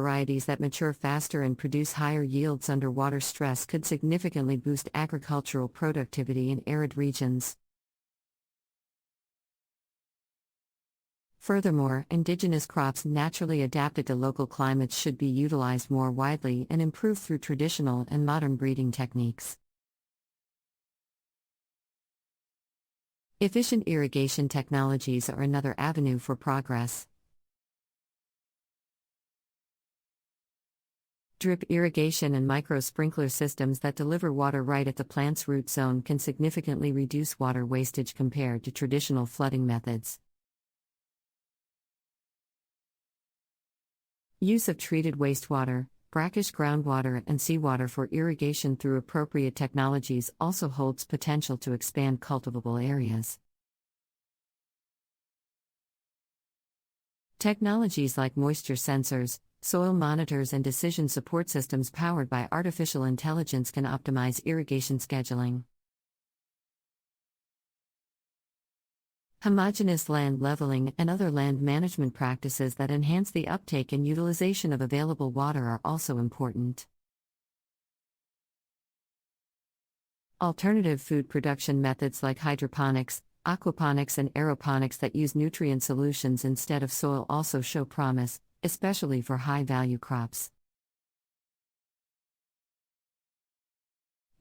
Varieties that mature faster and produce higher yields under water stress could significantly boost agricultural productivity in arid regions. Furthermore, indigenous crops naturally adapted to local climates should be utilized more widely and improved through traditional and modern breeding techniques. Efficient irrigation technologies are another avenue for progress. Drip irrigation and micro-sprinkler systems that deliver water right at the plant's root zone can significantly reduce water wastage compared to traditional flooding methods. Use of treated wastewater, brackish groundwater, and seawater for irrigation through appropriate technologies also holds potential to expand cultivable areas. Technologies like moisture sensors, soil monitors, and decision support systems powered by artificial intelligence can optimize irrigation scheduling. Homogeneous land leveling and other land management practices that enhance the uptake and utilization of available water are also important. Alternative food production methods like hydroponics, aquaponics, and aeroponics that use nutrient solutions instead of soil also show promise, especially for high-value crops.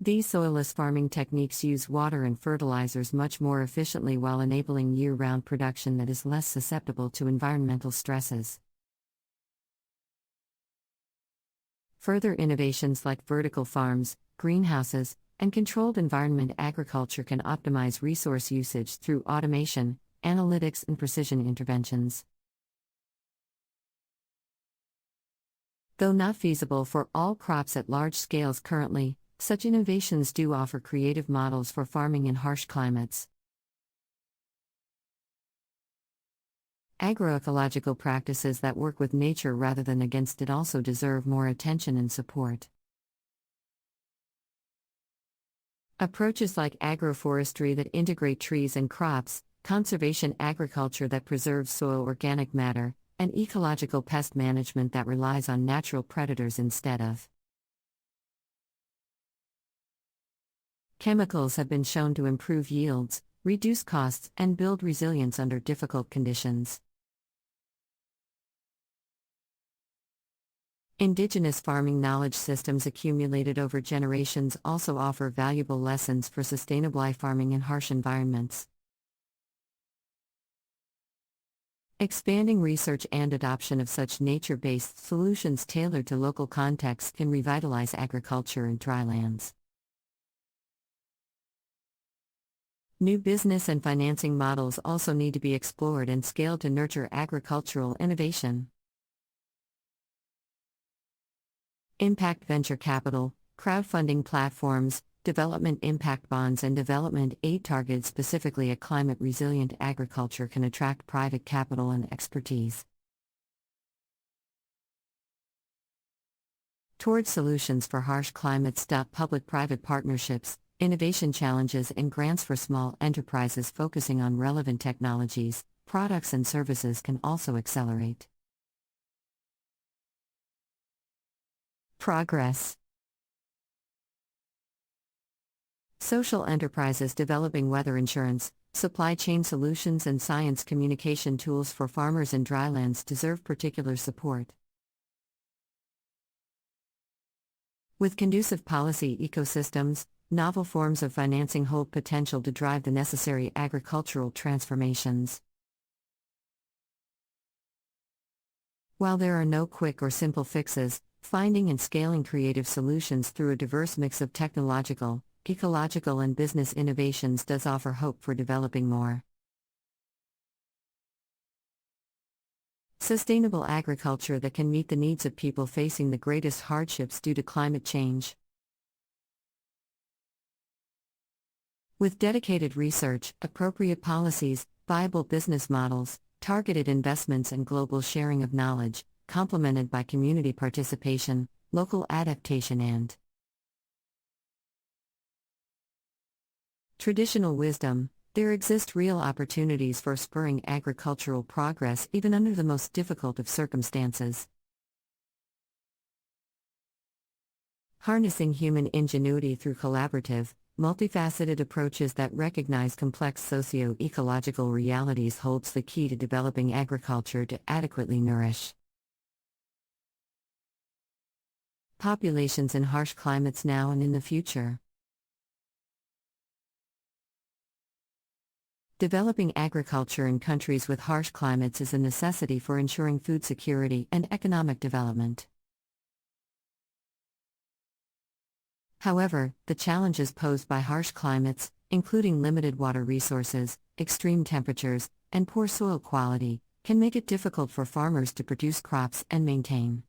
These soilless farming techniques use water and fertilizers much more efficiently while enabling year-round production that is less susceptible to environmental stresses. Further innovations like vertical farms, greenhouses, and controlled environment agriculture can optimize resource usage through automation, analytics, and precision interventions. Though not feasible for all crops at large scales currently, such innovations do offer creative models for farming in harsh climates. Agroecological practices that work with nature rather than against it also deserve more attention and support. Approaches like agroforestry that integrate trees and crops, conservation agriculture that preserves soil organic matter, and ecological pest management that relies on natural predators instead of chemicals have been shown to improve yields, reduce costs, and build resilience under difficult conditions. Indigenous farming knowledge systems accumulated over generations also offer valuable lessons for sustainable farming in harsh environments. Expanding research and adoption of such nature-based solutions tailored to local contexts can revitalize agriculture in drylands. New business and financing models also need to be explored and scaled to nurture agricultural innovation. Impact venture capital, crowdfunding platforms, development impact bonds, and development aid targeted specifically at climate-resilient agriculture can attract private capital and expertise. Towards solutions for harsh climates. Public-private partnerships, innovation challenges, and grants for small enterprises focusing on relevant technologies, products, and services can also accelerate progress. Social enterprises developing weather insurance, supply chain solutions, and science communication tools for farmers in drylands deserve particular support. With conducive policy ecosystems, novel forms of financing hold potential to drive the necessary agricultural transformations. While there are no quick or simple fixes, finding and scaling creative solutions through a diverse mix of technological, ecological, and business innovations does offer hope for developing more sustainable agriculture that can meet the needs of people facing the greatest hardships due to climate change. With dedicated research, appropriate policies, viable business models, targeted investments, and global sharing of knowledge, complemented by community participation, local adaptation, and traditional wisdom, there exist real opportunities for spurring agricultural progress even under the most difficult of circumstances. Harnessing human ingenuity through collaborative, multifaceted approaches that recognize complex socio-ecological realities holds the key to developing agriculture to adequately nourish populations in harsh climates now and in the future. Developing agriculture in countries with harsh climates is a necessity for ensuring food security and economic development. However, the challenges posed by harsh climates, including limited water resources, extreme temperatures, and poor soil quality, can make it difficult for farmers to produce crops and maintain